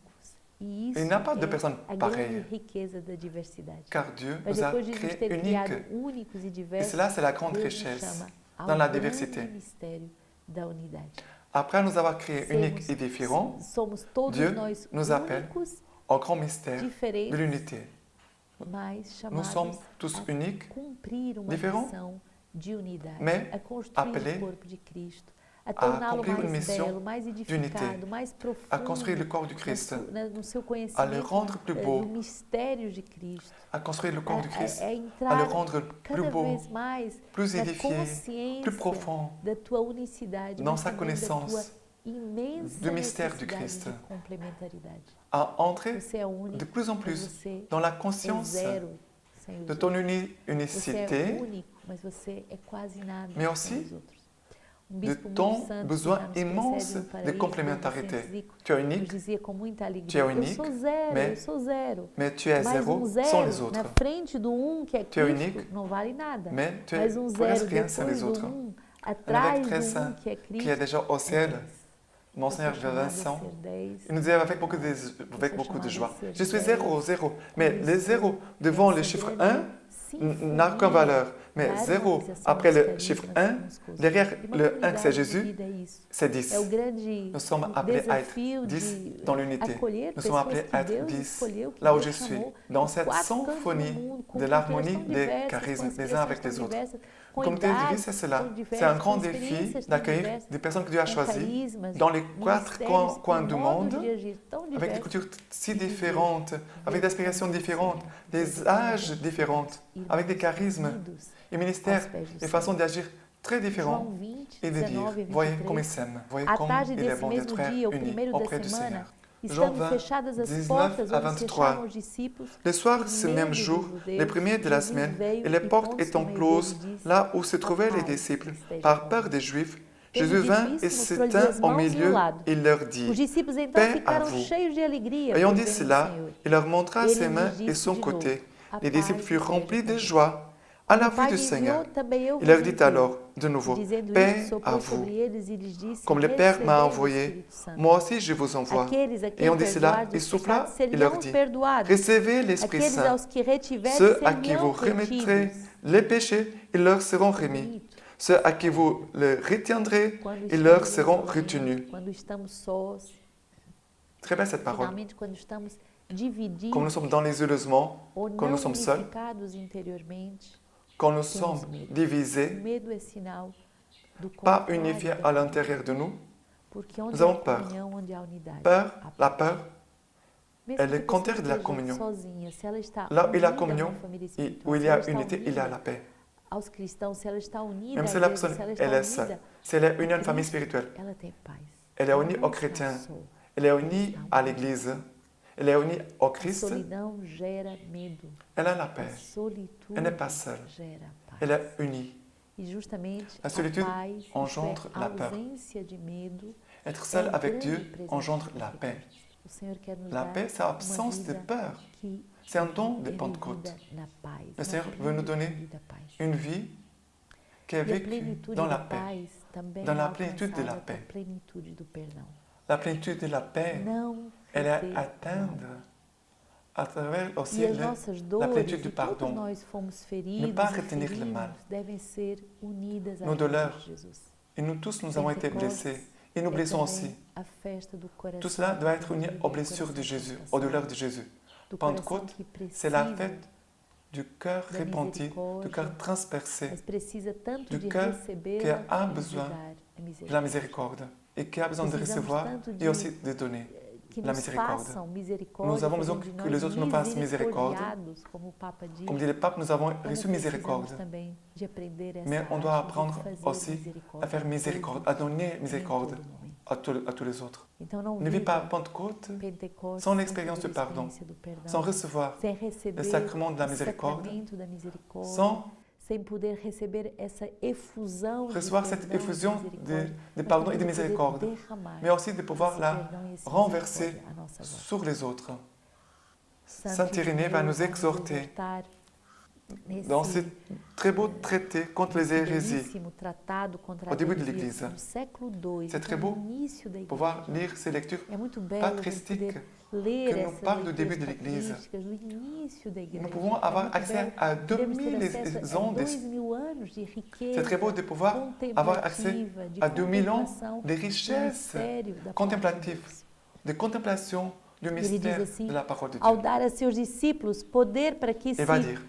[SPEAKER 1] E isso
[SPEAKER 2] il n'y a pas de
[SPEAKER 1] é
[SPEAKER 2] personne
[SPEAKER 1] a grande
[SPEAKER 2] pareille,
[SPEAKER 1] riqueza da diversidade.
[SPEAKER 2] car Dieu
[SPEAKER 1] Mas
[SPEAKER 2] nous a
[SPEAKER 1] depois de nos
[SPEAKER 2] créés
[SPEAKER 1] ter criado
[SPEAKER 2] uniques.
[SPEAKER 1] únicos e
[SPEAKER 2] Et
[SPEAKER 1] diversos,
[SPEAKER 2] cela, c'est la grande
[SPEAKER 1] Deus nos
[SPEAKER 2] richesse
[SPEAKER 1] chama ao
[SPEAKER 2] dans la
[SPEAKER 1] grande
[SPEAKER 2] diversité.
[SPEAKER 1] mistério da unidade.
[SPEAKER 2] Après nous avoir créés uniques et différents,
[SPEAKER 1] Somos todos
[SPEAKER 2] Dieu
[SPEAKER 1] nós
[SPEAKER 2] nous appelle
[SPEAKER 1] únicos,
[SPEAKER 2] au grand mystère
[SPEAKER 1] diferentes
[SPEAKER 2] de l'unité.
[SPEAKER 1] mas
[SPEAKER 2] Nous sommes
[SPEAKER 1] chamados
[SPEAKER 2] tous
[SPEAKER 1] a
[SPEAKER 2] uniques,
[SPEAKER 1] cumprir uma
[SPEAKER 2] différents,
[SPEAKER 1] missão de unidade,
[SPEAKER 2] mais
[SPEAKER 1] a construir
[SPEAKER 2] appelés
[SPEAKER 1] o corpo de Cristo, a
[SPEAKER 2] à
[SPEAKER 1] torná-lo
[SPEAKER 2] accomplir une
[SPEAKER 1] mais
[SPEAKER 2] mission
[SPEAKER 1] belo, mais edificado, mais
[SPEAKER 2] à construire le
[SPEAKER 1] profundo
[SPEAKER 2] corps du Christ,
[SPEAKER 1] no seu
[SPEAKER 2] à le
[SPEAKER 1] conhecimento
[SPEAKER 2] rendre plus
[SPEAKER 1] do
[SPEAKER 2] beau,
[SPEAKER 1] mistério de Cristo,
[SPEAKER 2] à construire le corps du Christ,
[SPEAKER 1] a
[SPEAKER 2] à le
[SPEAKER 1] entrar
[SPEAKER 2] rendre plus
[SPEAKER 1] cada
[SPEAKER 2] beau,
[SPEAKER 1] vez mais
[SPEAKER 2] plus
[SPEAKER 1] na
[SPEAKER 2] édifié, plus
[SPEAKER 1] consciência
[SPEAKER 2] profond
[SPEAKER 1] da tua unicidade,
[SPEAKER 2] dans
[SPEAKER 1] mas
[SPEAKER 2] sa
[SPEAKER 1] também da tua
[SPEAKER 2] connaissance
[SPEAKER 1] imensa
[SPEAKER 2] du mystère du
[SPEAKER 1] necessidade
[SPEAKER 2] Christ,
[SPEAKER 1] de complementaridade.
[SPEAKER 2] à entrer
[SPEAKER 1] Você é único,
[SPEAKER 2] de plus en
[SPEAKER 1] mas
[SPEAKER 2] plus
[SPEAKER 1] você
[SPEAKER 2] dans la
[SPEAKER 1] é
[SPEAKER 2] conscience
[SPEAKER 1] zero sem os
[SPEAKER 2] de ton
[SPEAKER 1] outros. Você é
[SPEAKER 2] unicité,
[SPEAKER 1] único, mas você é quase nada
[SPEAKER 2] mais
[SPEAKER 1] sem
[SPEAKER 2] aussi
[SPEAKER 1] os outros.
[SPEAKER 2] de ton besoin immense de complémentarité. Tu es
[SPEAKER 1] nos
[SPEAKER 2] unique,
[SPEAKER 1] dizia com muita
[SPEAKER 2] tu
[SPEAKER 1] alegria,
[SPEAKER 2] es unique,
[SPEAKER 1] eu sou zero.
[SPEAKER 2] mais tu es
[SPEAKER 1] Mas
[SPEAKER 2] zéro
[SPEAKER 1] zero
[SPEAKER 2] sans les autres.
[SPEAKER 1] na frente do que é
[SPEAKER 2] Tu es
[SPEAKER 1] Cristo
[SPEAKER 2] unique,
[SPEAKER 1] não vale nada.
[SPEAKER 2] mais tu
[SPEAKER 1] Mas
[SPEAKER 2] es
[SPEAKER 1] zero
[SPEAKER 2] rien sans les
[SPEAKER 1] depois
[SPEAKER 2] autres.
[SPEAKER 1] do
[SPEAKER 2] Un
[SPEAKER 1] atrás
[SPEAKER 2] évêque très
[SPEAKER 1] do
[SPEAKER 2] saint
[SPEAKER 1] que é Cristo.
[SPEAKER 2] qui est déjà au ciel,
[SPEAKER 1] é
[SPEAKER 2] Monseigneur
[SPEAKER 1] Eu sou chamada a
[SPEAKER 2] Vincent,
[SPEAKER 1] ser 10.
[SPEAKER 2] il nous dit avec beaucoup de joie, je suis zéro, zéro. Mais les zéros devant le chiffre 1 n'a qu'une valeur. Mais 0 après le chiffre 1, derrière le 1 que c'est Jésus, c'est 10.
[SPEAKER 1] É o grande
[SPEAKER 2] Nous sommes appelés à être
[SPEAKER 1] desafio
[SPEAKER 2] 10
[SPEAKER 1] de
[SPEAKER 2] dans l'unité.
[SPEAKER 1] acolher
[SPEAKER 2] Nous sommes
[SPEAKER 1] pessoas
[SPEAKER 2] appelés
[SPEAKER 1] que
[SPEAKER 2] à être
[SPEAKER 1] Deus
[SPEAKER 2] 10
[SPEAKER 1] escolheu, que
[SPEAKER 2] là où
[SPEAKER 1] Deus
[SPEAKER 2] je suis,
[SPEAKER 1] chamou,
[SPEAKER 2] dans
[SPEAKER 1] dos
[SPEAKER 2] cette
[SPEAKER 1] quatro cantos do
[SPEAKER 2] symphonie
[SPEAKER 1] mundo, com
[SPEAKER 2] de
[SPEAKER 1] culturas
[SPEAKER 2] l'harmonie
[SPEAKER 1] tão
[SPEAKER 2] des
[SPEAKER 1] diversas,
[SPEAKER 2] charismes
[SPEAKER 1] com
[SPEAKER 2] les uns avec
[SPEAKER 1] expressões
[SPEAKER 2] les
[SPEAKER 1] tão
[SPEAKER 2] autres.
[SPEAKER 1] diversas, com
[SPEAKER 2] Comme Dieu dit,
[SPEAKER 1] idades
[SPEAKER 2] c'est cela.
[SPEAKER 1] tão diversas,
[SPEAKER 2] C'est un
[SPEAKER 1] com
[SPEAKER 2] grand défi
[SPEAKER 1] experiências tão
[SPEAKER 2] d'accueillir
[SPEAKER 1] diversas,
[SPEAKER 2] des personnes que Dieu a
[SPEAKER 1] com
[SPEAKER 2] choisies
[SPEAKER 1] carismas,
[SPEAKER 2] dans les quatre
[SPEAKER 1] ministérios,
[SPEAKER 2] coins
[SPEAKER 1] com
[SPEAKER 2] du
[SPEAKER 1] modos
[SPEAKER 2] monde,
[SPEAKER 1] de agir tão
[SPEAKER 2] avec des
[SPEAKER 1] diversos,
[SPEAKER 2] cultures si différentes, avec des aspirations différentes, des âges différents, avec des charismes
[SPEAKER 1] unidos
[SPEAKER 2] et ministères,
[SPEAKER 1] aos pés do
[SPEAKER 2] des
[SPEAKER 1] Senhor.
[SPEAKER 2] façons d'agir très différentes
[SPEAKER 1] João 20,
[SPEAKER 2] et de dire,
[SPEAKER 1] 19 e
[SPEAKER 2] voyez
[SPEAKER 1] 23.
[SPEAKER 2] comme il s'aime, voyez
[SPEAKER 1] À
[SPEAKER 2] comme
[SPEAKER 1] tarde
[SPEAKER 2] il est
[SPEAKER 1] desse
[SPEAKER 2] bon d'être
[SPEAKER 1] mesmo
[SPEAKER 2] frères
[SPEAKER 1] dia, o
[SPEAKER 2] unis
[SPEAKER 1] primeiro da
[SPEAKER 2] auprès du Seigneur.
[SPEAKER 1] semana,
[SPEAKER 2] Jean
[SPEAKER 1] estando
[SPEAKER 2] 20,
[SPEAKER 1] fechadas as
[SPEAKER 2] 19
[SPEAKER 1] portas
[SPEAKER 2] à
[SPEAKER 1] onde se
[SPEAKER 2] 23.
[SPEAKER 1] achavam os discípulos,
[SPEAKER 2] Le soir,
[SPEAKER 1] por
[SPEAKER 2] ce
[SPEAKER 1] medo
[SPEAKER 2] même
[SPEAKER 1] dos
[SPEAKER 2] jour,
[SPEAKER 1] judeus,
[SPEAKER 2] le premier de la
[SPEAKER 1] Jesus
[SPEAKER 2] semaine,
[SPEAKER 1] veio
[SPEAKER 2] et les
[SPEAKER 1] e
[SPEAKER 2] portes
[SPEAKER 1] pondo-se
[SPEAKER 2] étant
[SPEAKER 1] no meio
[SPEAKER 2] closes,
[SPEAKER 1] deles, disse,
[SPEAKER 2] là où se trouvaient les
[SPEAKER 1] paz
[SPEAKER 2] disciples,
[SPEAKER 1] esteja
[SPEAKER 2] par
[SPEAKER 1] convosco.
[SPEAKER 2] peur des Juifs,
[SPEAKER 1] Tendo
[SPEAKER 2] Jésus
[SPEAKER 1] dito
[SPEAKER 2] vint
[SPEAKER 1] isso,
[SPEAKER 2] et se
[SPEAKER 1] mostrou-lhes
[SPEAKER 2] tint
[SPEAKER 1] as
[SPEAKER 2] au
[SPEAKER 1] mãos e o
[SPEAKER 2] milieu
[SPEAKER 1] lado.
[SPEAKER 2] et leur
[SPEAKER 1] Os
[SPEAKER 2] dit,
[SPEAKER 1] discípulos então
[SPEAKER 2] Paix à
[SPEAKER 1] ficaram
[SPEAKER 2] vous.
[SPEAKER 1] cheios de alegria
[SPEAKER 2] Ayant
[SPEAKER 1] por
[SPEAKER 2] dit
[SPEAKER 1] verem o
[SPEAKER 2] cela,
[SPEAKER 1] Senhor.
[SPEAKER 2] il leur montra
[SPEAKER 1] Ele
[SPEAKER 2] ses mains
[SPEAKER 1] lhes
[SPEAKER 2] et
[SPEAKER 1] disse
[SPEAKER 2] son
[SPEAKER 1] de
[SPEAKER 2] côté.
[SPEAKER 1] novo, a
[SPEAKER 2] Les
[SPEAKER 1] paz
[SPEAKER 2] disciples furent
[SPEAKER 1] esteja
[SPEAKER 2] remplis de
[SPEAKER 1] convosco.
[SPEAKER 2] joie à la
[SPEAKER 1] O
[SPEAKER 2] vue
[SPEAKER 1] Pai
[SPEAKER 2] du
[SPEAKER 1] enviou,
[SPEAKER 2] Seigneur.
[SPEAKER 1] também eu
[SPEAKER 2] Il leur
[SPEAKER 1] vos
[SPEAKER 2] dit
[SPEAKER 1] envio.
[SPEAKER 2] alors, de nouveau,
[SPEAKER 1] Dizendo
[SPEAKER 2] Paix
[SPEAKER 1] isso,
[SPEAKER 2] à
[SPEAKER 1] soprou
[SPEAKER 2] vous.
[SPEAKER 1] sobre eles e lhes disse,
[SPEAKER 2] Comme le Père m'a
[SPEAKER 1] recebei o
[SPEAKER 2] envoyé,
[SPEAKER 1] Espírito Santo.
[SPEAKER 2] moi aussi je vous envoie.
[SPEAKER 1] Aqueles a quem
[SPEAKER 2] Ayant dit cela,
[SPEAKER 1] perdoardes
[SPEAKER 2] il
[SPEAKER 1] os
[SPEAKER 2] souffla
[SPEAKER 1] pecados
[SPEAKER 2] et leur
[SPEAKER 1] seriam
[SPEAKER 2] dit,
[SPEAKER 1] perdoados.
[SPEAKER 2] recevez l'Esprit
[SPEAKER 1] Aqueles
[SPEAKER 2] Saint.
[SPEAKER 1] aos que retiverdes
[SPEAKER 2] Ceux à qui
[SPEAKER 1] seriam
[SPEAKER 2] vous remettrez
[SPEAKER 1] retidos.
[SPEAKER 2] les péchés, ils leur seront remis.
[SPEAKER 1] Bonito.
[SPEAKER 2] Ceux à qui vous le retiendrez,
[SPEAKER 1] Quando
[SPEAKER 2] ils leur
[SPEAKER 1] estamos
[SPEAKER 2] seront
[SPEAKER 1] isolamento,
[SPEAKER 2] retenus.
[SPEAKER 1] quando estamos sós,
[SPEAKER 2] Très belle cette parole.
[SPEAKER 1] finalmente quando estamos divididos
[SPEAKER 2] Quand nous sommes dans l'isolement,
[SPEAKER 1] ou
[SPEAKER 2] quand
[SPEAKER 1] não
[SPEAKER 2] nous sommes seuls,
[SPEAKER 1] unificados interiormente,
[SPEAKER 2] quand nous sommes
[SPEAKER 1] o
[SPEAKER 2] divisés,
[SPEAKER 1] medo é sinal do
[SPEAKER 2] pas
[SPEAKER 1] contrário
[SPEAKER 2] unifiés
[SPEAKER 1] da
[SPEAKER 2] à l'intérieur de nous,
[SPEAKER 1] porque onde
[SPEAKER 2] nous avons
[SPEAKER 1] há
[SPEAKER 2] peur.
[SPEAKER 1] comunhão, onde há unidade,
[SPEAKER 2] peur,
[SPEAKER 1] há
[SPEAKER 2] la
[SPEAKER 1] paz.
[SPEAKER 2] peur,
[SPEAKER 1] Mesmo
[SPEAKER 2] elle
[SPEAKER 1] que a
[SPEAKER 2] est
[SPEAKER 1] pessoa
[SPEAKER 2] contraire de la
[SPEAKER 1] esteja
[SPEAKER 2] communion.
[SPEAKER 1] sozinha, se ela está
[SPEAKER 2] Là où il y a
[SPEAKER 1] unida
[SPEAKER 2] communion,
[SPEAKER 1] à uma família
[SPEAKER 2] où
[SPEAKER 1] espiritual,
[SPEAKER 2] il
[SPEAKER 1] se
[SPEAKER 2] y
[SPEAKER 1] ela
[SPEAKER 2] a
[SPEAKER 1] está
[SPEAKER 2] unité, il y a
[SPEAKER 1] unida
[SPEAKER 2] la paix.
[SPEAKER 1] aos cristãos, se ela está unida
[SPEAKER 2] Même
[SPEAKER 1] à
[SPEAKER 2] si la
[SPEAKER 1] igreja,
[SPEAKER 2] personne,
[SPEAKER 1] se ela
[SPEAKER 2] elle
[SPEAKER 1] está
[SPEAKER 2] est seule,
[SPEAKER 1] unida,
[SPEAKER 2] si elle est unie à une famille spirituelle,
[SPEAKER 1] ela tem paz.
[SPEAKER 2] elle est
[SPEAKER 1] Ela
[SPEAKER 2] unie
[SPEAKER 1] não
[SPEAKER 2] aux
[SPEAKER 1] está
[SPEAKER 2] chrétiens,
[SPEAKER 1] só.
[SPEAKER 2] elle est unie à l'Église, elle est unie au
[SPEAKER 1] A
[SPEAKER 2] Christ,
[SPEAKER 1] solidão gera medo.
[SPEAKER 2] elle a la
[SPEAKER 1] A
[SPEAKER 2] paix,
[SPEAKER 1] solitude
[SPEAKER 2] elle n'est pas seule,
[SPEAKER 1] gera paz.
[SPEAKER 2] elle est unie.
[SPEAKER 1] E justamente
[SPEAKER 2] A solitude
[SPEAKER 1] a paz, isto
[SPEAKER 2] engendre
[SPEAKER 1] é, a
[SPEAKER 2] la peur.
[SPEAKER 1] ausência de medo,
[SPEAKER 2] Être
[SPEAKER 1] é
[SPEAKER 2] seul
[SPEAKER 1] um
[SPEAKER 2] avec
[SPEAKER 1] grande
[SPEAKER 2] Dieu
[SPEAKER 1] presente
[SPEAKER 2] engendre
[SPEAKER 1] de
[SPEAKER 2] la
[SPEAKER 1] Deus.
[SPEAKER 2] paix.
[SPEAKER 1] O Senhor quer nos
[SPEAKER 2] La
[SPEAKER 1] dar
[SPEAKER 2] paix, c'est
[SPEAKER 1] uma
[SPEAKER 2] l'absence de
[SPEAKER 1] vida
[SPEAKER 2] peur.
[SPEAKER 1] que
[SPEAKER 2] C'est un don de
[SPEAKER 1] é
[SPEAKER 2] Pentecôte.
[SPEAKER 1] vivida na paz,
[SPEAKER 2] Le
[SPEAKER 1] uma
[SPEAKER 2] Seigneur veut nous donner
[SPEAKER 1] plenitude da paz.
[SPEAKER 2] Une vie qui est
[SPEAKER 1] E a
[SPEAKER 2] vécue
[SPEAKER 1] plenitude
[SPEAKER 2] dans
[SPEAKER 1] da
[SPEAKER 2] la paix.
[SPEAKER 1] paz também
[SPEAKER 2] Dans
[SPEAKER 1] é
[SPEAKER 2] la plénitude de la
[SPEAKER 1] alcançada
[SPEAKER 2] paix.
[SPEAKER 1] com a plenitude do perdão.
[SPEAKER 2] La plénitude de la paix,
[SPEAKER 1] Não
[SPEAKER 2] elle est
[SPEAKER 1] reter
[SPEAKER 2] atteindre à travers aussi
[SPEAKER 1] E as nossas
[SPEAKER 2] la
[SPEAKER 1] dores,
[SPEAKER 2] plénitude
[SPEAKER 1] e
[SPEAKER 2] du
[SPEAKER 1] todos
[SPEAKER 2] pardon.
[SPEAKER 1] nós fomos feridos,
[SPEAKER 2] pas
[SPEAKER 1] e
[SPEAKER 2] retenir le
[SPEAKER 1] feridos,
[SPEAKER 2] mal.
[SPEAKER 1] devem ser unidas à
[SPEAKER 2] Nos
[SPEAKER 1] cruz
[SPEAKER 2] douleurs.
[SPEAKER 1] de Jesus.
[SPEAKER 2] Et nous tous, nous avons été blessés. Et nous
[SPEAKER 1] É
[SPEAKER 2] blessons
[SPEAKER 1] também
[SPEAKER 2] aussi.
[SPEAKER 1] a festa do coração
[SPEAKER 2] Tout cela doit être uni
[SPEAKER 1] partido,
[SPEAKER 2] aux
[SPEAKER 1] do
[SPEAKER 2] blessures de
[SPEAKER 1] coração
[SPEAKER 2] Jésus,
[SPEAKER 1] transformado,
[SPEAKER 2] aux douleurs de Jésus.
[SPEAKER 1] do coração
[SPEAKER 2] Pentecôte,
[SPEAKER 1] que
[SPEAKER 2] c'est la
[SPEAKER 1] precisa,
[SPEAKER 2] fête du cœur
[SPEAKER 1] da
[SPEAKER 2] repenti, du
[SPEAKER 1] misericórdia,
[SPEAKER 2] cœur transpercé,
[SPEAKER 1] mas precisa tanto
[SPEAKER 2] du
[SPEAKER 1] de
[SPEAKER 2] cœur
[SPEAKER 1] recebê-la
[SPEAKER 2] que a
[SPEAKER 1] e de
[SPEAKER 2] besoin
[SPEAKER 1] dar a
[SPEAKER 2] de la
[SPEAKER 1] misericórdia.
[SPEAKER 2] miséricorde et qui a besoin de
[SPEAKER 1] Precisamos
[SPEAKER 2] recevoir
[SPEAKER 1] tanto
[SPEAKER 2] et aussi de donner.
[SPEAKER 1] Que
[SPEAKER 2] la
[SPEAKER 1] nos
[SPEAKER 2] miséricorde.
[SPEAKER 1] façam misericórdia,
[SPEAKER 2] Nous avons besoin
[SPEAKER 1] fazendo de
[SPEAKER 2] que les
[SPEAKER 1] nós
[SPEAKER 2] autres nous fassent miséricorde.
[SPEAKER 1] misericordiados, como o Papa diz.
[SPEAKER 2] Comme dit le pape, nous avons
[SPEAKER 1] Como
[SPEAKER 2] reçu
[SPEAKER 1] precisamos
[SPEAKER 2] miséricorde.
[SPEAKER 1] também de aprender essa
[SPEAKER 2] Mais on doit
[SPEAKER 1] arte de
[SPEAKER 2] apprendre
[SPEAKER 1] fazer
[SPEAKER 2] aussi
[SPEAKER 1] misericórdia
[SPEAKER 2] à faire
[SPEAKER 1] a
[SPEAKER 2] miséricorde,
[SPEAKER 1] todos,
[SPEAKER 2] à donner
[SPEAKER 1] em
[SPEAKER 2] miséricorde
[SPEAKER 1] todo momento.
[SPEAKER 2] à tous les autres.
[SPEAKER 1] Então não
[SPEAKER 2] Ne vis pas
[SPEAKER 1] viva
[SPEAKER 2] Pentecôte
[SPEAKER 1] Pentecostes
[SPEAKER 2] sans
[SPEAKER 1] sem
[SPEAKER 2] l'expérience
[SPEAKER 1] ter
[SPEAKER 2] du pardon,
[SPEAKER 1] experiência do perdão,
[SPEAKER 2] sans recevoir
[SPEAKER 1] sem receber
[SPEAKER 2] le sacrement de la
[SPEAKER 1] o
[SPEAKER 2] miséricorde,
[SPEAKER 1] sacramento da misericórdia,
[SPEAKER 2] sans
[SPEAKER 1] sem poder receber essa efusão
[SPEAKER 2] recevoir
[SPEAKER 1] de
[SPEAKER 2] cette
[SPEAKER 1] perdão,
[SPEAKER 2] effusion
[SPEAKER 1] misericórdia,
[SPEAKER 2] de
[SPEAKER 1] mas
[SPEAKER 2] pardon et
[SPEAKER 1] também
[SPEAKER 2] de
[SPEAKER 1] poder
[SPEAKER 2] miséricorde,
[SPEAKER 1] derramar
[SPEAKER 2] mais aussi de pouvoir
[SPEAKER 1] esse
[SPEAKER 2] la
[SPEAKER 1] perdão e essa
[SPEAKER 2] renverser
[SPEAKER 1] misericórdia à nossa volta.
[SPEAKER 2] sur les autres.
[SPEAKER 1] Saint
[SPEAKER 2] Irénée va nous exhorter dans ce très beau traité contre les hérésies. Au début de l'Église. C'est très beau pouvoir lire ces lectures patristiques que nous parlent du début de l'Église. Nous pouvons avoir accès à 2000 ans. C'est très beau de pouvoir avoir accès à 2000 ans de richesses contemplatives, de contemplation le
[SPEAKER 1] ele diz
[SPEAKER 2] mystère
[SPEAKER 1] assim,
[SPEAKER 2] de la parole de
[SPEAKER 1] ao
[SPEAKER 2] Dieu.
[SPEAKER 1] dar a seus discípulos poder para que
[SPEAKER 2] Il va dire,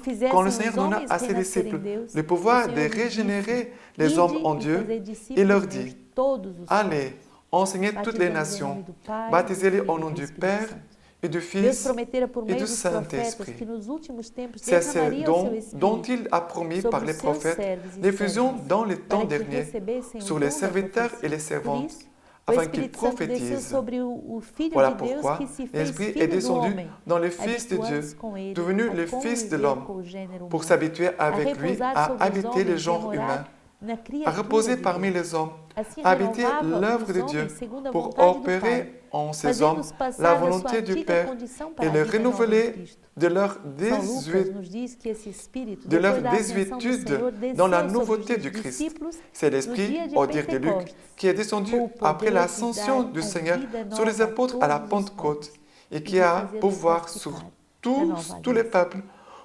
[SPEAKER 1] fizessem
[SPEAKER 2] quand le
[SPEAKER 1] os
[SPEAKER 2] Seigneur donna
[SPEAKER 1] homens
[SPEAKER 2] à ses
[SPEAKER 1] renascerem em
[SPEAKER 2] disciples
[SPEAKER 1] Deus,
[SPEAKER 2] le
[SPEAKER 1] o
[SPEAKER 2] pouvoir de
[SPEAKER 1] Senhor lhes disse,
[SPEAKER 2] régénérer les hommes
[SPEAKER 1] ide
[SPEAKER 2] en
[SPEAKER 1] e
[SPEAKER 2] Dieu,
[SPEAKER 1] fazei
[SPEAKER 2] il
[SPEAKER 1] discípulos
[SPEAKER 2] leur
[SPEAKER 1] meus,
[SPEAKER 2] dit,
[SPEAKER 1] todos os
[SPEAKER 2] allez, enseignez toutes les
[SPEAKER 1] batizando-os em
[SPEAKER 2] nations,
[SPEAKER 1] nome do Pai, do
[SPEAKER 2] baptisez-les
[SPEAKER 1] Filho
[SPEAKER 2] au
[SPEAKER 1] e
[SPEAKER 2] nom
[SPEAKER 1] do
[SPEAKER 2] du
[SPEAKER 1] Espírito
[SPEAKER 2] Père
[SPEAKER 1] Santo.
[SPEAKER 2] et du
[SPEAKER 1] Deus
[SPEAKER 2] Fils
[SPEAKER 1] prometera por
[SPEAKER 2] et
[SPEAKER 1] meio
[SPEAKER 2] du
[SPEAKER 1] dos profetas
[SPEAKER 2] Saint-Esprit.
[SPEAKER 1] que nos últimos tempos
[SPEAKER 2] C'est ce
[SPEAKER 1] derramaria o seu
[SPEAKER 2] dont
[SPEAKER 1] Espírito
[SPEAKER 2] il a promis
[SPEAKER 1] sobre
[SPEAKER 2] par
[SPEAKER 1] os
[SPEAKER 2] les
[SPEAKER 1] seus
[SPEAKER 2] prophètes
[SPEAKER 1] servos e
[SPEAKER 2] l'effusion
[SPEAKER 1] servas,
[SPEAKER 2] dans les temps
[SPEAKER 1] para que
[SPEAKER 2] derniers
[SPEAKER 1] recebessem o
[SPEAKER 2] sur
[SPEAKER 1] dom
[SPEAKER 2] les
[SPEAKER 1] da
[SPEAKER 2] serviteurs
[SPEAKER 1] profecia.
[SPEAKER 2] et les
[SPEAKER 1] Por
[SPEAKER 2] servantes,
[SPEAKER 1] isso, o
[SPEAKER 2] afin qu'ils
[SPEAKER 1] Espírito Santo desceu
[SPEAKER 2] prophétisent.
[SPEAKER 1] sobre o Filho
[SPEAKER 2] Voilà
[SPEAKER 1] de Deus
[SPEAKER 2] pourquoi
[SPEAKER 1] que se fez
[SPEAKER 2] l'Esprit est
[SPEAKER 1] Filho do
[SPEAKER 2] descendu
[SPEAKER 1] homem,
[SPEAKER 2] dans le Fils de Dieu,
[SPEAKER 1] habituando-se com ele
[SPEAKER 2] devenu
[SPEAKER 1] a
[SPEAKER 2] le Fils de
[SPEAKER 1] conviver
[SPEAKER 2] l'homme,
[SPEAKER 1] com o gênero
[SPEAKER 2] pour
[SPEAKER 1] humano,
[SPEAKER 2] s'habituer
[SPEAKER 1] a
[SPEAKER 2] avec lui
[SPEAKER 1] repousar
[SPEAKER 2] à
[SPEAKER 1] sobre os
[SPEAKER 2] habiter les
[SPEAKER 1] homens e a
[SPEAKER 2] genres humains,
[SPEAKER 1] morar na
[SPEAKER 2] à
[SPEAKER 1] criatura
[SPEAKER 2] reposer
[SPEAKER 1] de
[SPEAKER 2] parmi
[SPEAKER 1] Deus.
[SPEAKER 2] les hommes,
[SPEAKER 1] Assim
[SPEAKER 2] à habiter
[SPEAKER 1] renovava
[SPEAKER 2] l'œuvre
[SPEAKER 1] os
[SPEAKER 2] de Dieu
[SPEAKER 1] homens segundo a
[SPEAKER 2] pour
[SPEAKER 1] vontade do Pai,
[SPEAKER 2] opérer en ces hommes
[SPEAKER 1] fazendo-os passar
[SPEAKER 2] la
[SPEAKER 1] da sua
[SPEAKER 2] volonté du
[SPEAKER 1] antiga
[SPEAKER 2] Père
[SPEAKER 1] condição
[SPEAKER 2] et
[SPEAKER 1] para a
[SPEAKER 2] les
[SPEAKER 1] vida nova em
[SPEAKER 2] renouveler
[SPEAKER 1] Cristo.
[SPEAKER 2] de leur
[SPEAKER 1] São Lucas nos diz que esse Espírito,
[SPEAKER 2] de leur
[SPEAKER 1] depois da ascensão do
[SPEAKER 2] désuétude
[SPEAKER 1] Senhor,
[SPEAKER 2] dans la
[SPEAKER 1] desceu sobre
[SPEAKER 2] nouveauté
[SPEAKER 1] os
[SPEAKER 2] du Christ.
[SPEAKER 1] discípulos
[SPEAKER 2] C'est
[SPEAKER 1] no
[SPEAKER 2] l'Esprit,
[SPEAKER 1] dia de
[SPEAKER 2] au dire de Luc,
[SPEAKER 1] Pentecostes,
[SPEAKER 2] qui est descendu
[SPEAKER 1] com o
[SPEAKER 2] après
[SPEAKER 1] poder
[SPEAKER 2] l'ascension
[SPEAKER 1] de
[SPEAKER 2] du
[SPEAKER 1] dar a
[SPEAKER 2] Seigneur
[SPEAKER 1] vida
[SPEAKER 2] sur les
[SPEAKER 1] nova a
[SPEAKER 2] apôtres à la
[SPEAKER 1] todos os
[SPEAKER 2] Pentecôte
[SPEAKER 1] povos
[SPEAKER 2] et
[SPEAKER 1] e
[SPEAKER 2] qui
[SPEAKER 1] de
[SPEAKER 2] a
[SPEAKER 1] fazê-los
[SPEAKER 2] pouvoir sur
[SPEAKER 1] participar da nova
[SPEAKER 2] tous les
[SPEAKER 1] aliança.
[SPEAKER 2] peuples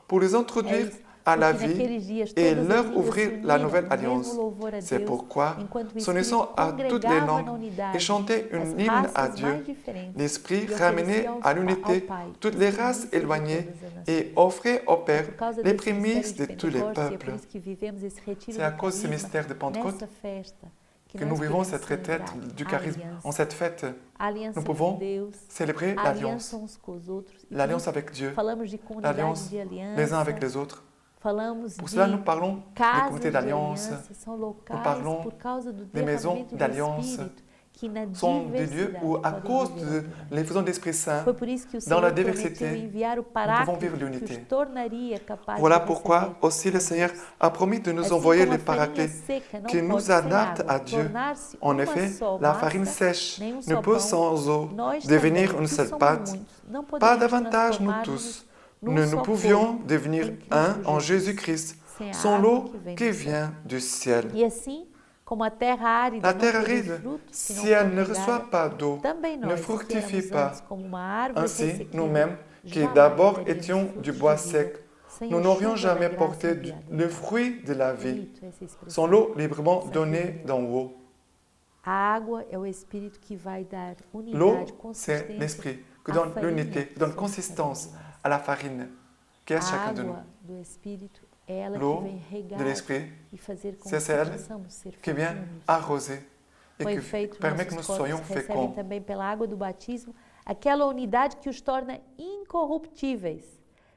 [SPEAKER 2] pour les
[SPEAKER 1] É
[SPEAKER 2] introduire
[SPEAKER 1] isso,
[SPEAKER 2] à la
[SPEAKER 1] porque
[SPEAKER 2] vie
[SPEAKER 1] naqueles dias
[SPEAKER 2] et
[SPEAKER 1] todas as
[SPEAKER 2] leur
[SPEAKER 1] línguas se
[SPEAKER 2] ouvrir la
[SPEAKER 1] uniram
[SPEAKER 2] nouvelle
[SPEAKER 1] no
[SPEAKER 2] alliance.
[SPEAKER 1] mesmo louvor a
[SPEAKER 2] C'est
[SPEAKER 1] Deus,
[SPEAKER 2] pourquoi,
[SPEAKER 1] enquanto o
[SPEAKER 2] s'unissant
[SPEAKER 1] Espírito
[SPEAKER 2] à toutes les
[SPEAKER 1] congregava na
[SPEAKER 2] langues
[SPEAKER 1] unidade
[SPEAKER 2] et chantaient
[SPEAKER 1] as
[SPEAKER 2] une hymne à
[SPEAKER 1] raças
[SPEAKER 2] Dieu,
[SPEAKER 1] mais diferentes
[SPEAKER 2] l'Esprit
[SPEAKER 1] e
[SPEAKER 2] ramenait
[SPEAKER 1] oferecia
[SPEAKER 2] à
[SPEAKER 1] ao
[SPEAKER 2] l'unité
[SPEAKER 1] Pai
[SPEAKER 2] toutes
[SPEAKER 1] as
[SPEAKER 2] les races
[SPEAKER 1] primícias de
[SPEAKER 2] éloignées
[SPEAKER 1] todas as nações.
[SPEAKER 2] et offrait au Père
[SPEAKER 1] Por causa
[SPEAKER 2] les
[SPEAKER 1] desse mistério
[SPEAKER 2] prémices
[SPEAKER 1] de
[SPEAKER 2] de tous les
[SPEAKER 1] Pentecostes, e é
[SPEAKER 2] peuples.
[SPEAKER 1] por isso que vivemos esse retiro
[SPEAKER 2] C'est à
[SPEAKER 1] do
[SPEAKER 2] cause de ce
[SPEAKER 1] carisma,
[SPEAKER 2] mystère de Pentecôte
[SPEAKER 1] nessa festa,
[SPEAKER 2] que nous
[SPEAKER 1] nós
[SPEAKER 2] vivons
[SPEAKER 1] podemos
[SPEAKER 2] cette retraite
[SPEAKER 1] celebrar
[SPEAKER 2] du
[SPEAKER 1] a
[SPEAKER 2] charisme.
[SPEAKER 1] aliança.
[SPEAKER 2] En cette fête,
[SPEAKER 1] A aliança
[SPEAKER 2] nous pouvons
[SPEAKER 1] com Deus,
[SPEAKER 2] célébrer
[SPEAKER 1] a
[SPEAKER 2] l'alliance.
[SPEAKER 1] aliança uns com os outros. E por
[SPEAKER 2] L'alliance
[SPEAKER 1] isso
[SPEAKER 2] avec Dieu,
[SPEAKER 1] falamos de comunidade
[SPEAKER 2] l'alliance
[SPEAKER 1] de aliança,
[SPEAKER 2] les uns avec les autres.
[SPEAKER 1] falamos
[SPEAKER 2] Pour
[SPEAKER 1] de
[SPEAKER 2] cela, nous parlons des
[SPEAKER 1] casas
[SPEAKER 2] comités
[SPEAKER 1] de
[SPEAKER 2] d'alliance,
[SPEAKER 1] aliança, são locais
[SPEAKER 2] parlons
[SPEAKER 1] por causa do
[SPEAKER 2] des maisons
[SPEAKER 1] derramamento do
[SPEAKER 2] d'alliance,
[SPEAKER 1] Espírito, que na
[SPEAKER 2] sont des lieux
[SPEAKER 1] diversidade
[SPEAKER 2] où, à
[SPEAKER 1] podem
[SPEAKER 2] cause
[SPEAKER 1] viver
[SPEAKER 2] de
[SPEAKER 1] a unidade.
[SPEAKER 2] l'effusion de l'Esprit Saint,
[SPEAKER 1] Foi por isso que o
[SPEAKER 2] dans la
[SPEAKER 1] Senhor prometeu
[SPEAKER 2] diversité,
[SPEAKER 1] enviar o
[SPEAKER 2] pouvons
[SPEAKER 1] Paráclito
[SPEAKER 2] vivre
[SPEAKER 1] que
[SPEAKER 2] l'unité.
[SPEAKER 1] os tornaria capazes
[SPEAKER 2] voilà
[SPEAKER 1] de
[SPEAKER 2] pourquoi
[SPEAKER 1] receber
[SPEAKER 2] aussi le
[SPEAKER 1] a
[SPEAKER 2] Seigneur
[SPEAKER 1] Deus.
[SPEAKER 2] a promis de nous
[SPEAKER 1] Assim
[SPEAKER 2] envoyer
[SPEAKER 1] como a
[SPEAKER 2] les
[SPEAKER 1] farinha
[SPEAKER 2] paraclets
[SPEAKER 1] seca não
[SPEAKER 2] qui
[SPEAKER 1] pode
[SPEAKER 2] nous
[SPEAKER 1] sem
[SPEAKER 2] adaptent
[SPEAKER 1] água
[SPEAKER 2] à Dieu.
[SPEAKER 1] tornar-se
[SPEAKER 2] En
[SPEAKER 1] uma
[SPEAKER 2] effet,
[SPEAKER 1] só
[SPEAKER 2] la
[SPEAKER 1] massa,
[SPEAKER 2] farine sèche
[SPEAKER 1] nem um
[SPEAKER 2] ne
[SPEAKER 1] só
[SPEAKER 2] peut
[SPEAKER 1] pão,
[SPEAKER 2] sans eau
[SPEAKER 1] nós
[SPEAKER 2] devenir
[SPEAKER 1] também,
[SPEAKER 2] une
[SPEAKER 1] que
[SPEAKER 2] seule
[SPEAKER 1] somos
[SPEAKER 2] pâte.
[SPEAKER 1] muitos, não
[SPEAKER 2] Pas
[SPEAKER 1] podemos
[SPEAKER 2] davantage nous
[SPEAKER 1] transformar-nos
[SPEAKER 2] tous.
[SPEAKER 1] num
[SPEAKER 2] Nous
[SPEAKER 1] só
[SPEAKER 2] ne pouvions
[SPEAKER 1] corpo
[SPEAKER 2] devenir
[SPEAKER 1] em Cristo
[SPEAKER 2] un en
[SPEAKER 1] Jesus,
[SPEAKER 2] Jésus-Christ,
[SPEAKER 1] sem a
[SPEAKER 2] sans
[SPEAKER 1] água
[SPEAKER 2] l'eau
[SPEAKER 1] que vem
[SPEAKER 2] qui
[SPEAKER 1] do céu.
[SPEAKER 2] vient du ciel.
[SPEAKER 1] E assim, como a terra árida
[SPEAKER 2] La
[SPEAKER 1] não
[SPEAKER 2] terre
[SPEAKER 1] produz
[SPEAKER 2] aride,
[SPEAKER 1] frutos se não
[SPEAKER 2] si elle
[SPEAKER 1] for
[SPEAKER 2] ne
[SPEAKER 1] regada,
[SPEAKER 2] reçoit pas d'eau,
[SPEAKER 1] também
[SPEAKER 2] ne
[SPEAKER 1] nós,
[SPEAKER 2] fructifie
[SPEAKER 1] que éramos
[SPEAKER 2] pas.
[SPEAKER 1] antes como uma árvore
[SPEAKER 2] Ainsi,
[SPEAKER 1] ressequida,
[SPEAKER 2] nous-mêmes, qui
[SPEAKER 1] jamais
[SPEAKER 2] d'abord
[SPEAKER 1] daríamos
[SPEAKER 2] étions
[SPEAKER 1] frutos
[SPEAKER 2] du
[SPEAKER 1] de
[SPEAKER 2] bois
[SPEAKER 1] vida,
[SPEAKER 2] sec,
[SPEAKER 1] sem
[SPEAKER 2] nous
[SPEAKER 1] a
[SPEAKER 2] n'aurions
[SPEAKER 1] chuva da
[SPEAKER 2] jamais
[SPEAKER 1] graça
[SPEAKER 2] porté
[SPEAKER 1] enviada.
[SPEAKER 2] le fruit de la vie,
[SPEAKER 1] Bonito essa expressão.
[SPEAKER 2] sans l'eau librement donnée d'en haut.
[SPEAKER 1] A água é o Espírito que vai dar
[SPEAKER 2] L'eau,
[SPEAKER 1] unidade,
[SPEAKER 2] c'est
[SPEAKER 1] consistência
[SPEAKER 2] l'esprit qui
[SPEAKER 1] à
[SPEAKER 2] donne
[SPEAKER 1] farinha
[SPEAKER 2] l'unité, qui donne
[SPEAKER 1] sobre
[SPEAKER 2] consistance
[SPEAKER 1] cada um de nós.
[SPEAKER 2] à la farine qui est
[SPEAKER 1] A
[SPEAKER 2] chacun de nous.
[SPEAKER 1] água do Espírito é ela
[SPEAKER 2] L'eau
[SPEAKER 1] que vem regar
[SPEAKER 2] de l'esprit,
[SPEAKER 1] e fazer com
[SPEAKER 2] c'est
[SPEAKER 1] que
[SPEAKER 2] celle
[SPEAKER 1] possamos ser
[SPEAKER 2] qui vient
[SPEAKER 1] fecundos.
[SPEAKER 2] arroser et
[SPEAKER 1] Foi
[SPEAKER 2] qui
[SPEAKER 1] feito,
[SPEAKER 2] permet que
[SPEAKER 1] nossos
[SPEAKER 2] nous soyons
[SPEAKER 1] corpos recebem
[SPEAKER 2] féconds.
[SPEAKER 1] também pela água do batismo aquela unidade que os torna incorruptíveis.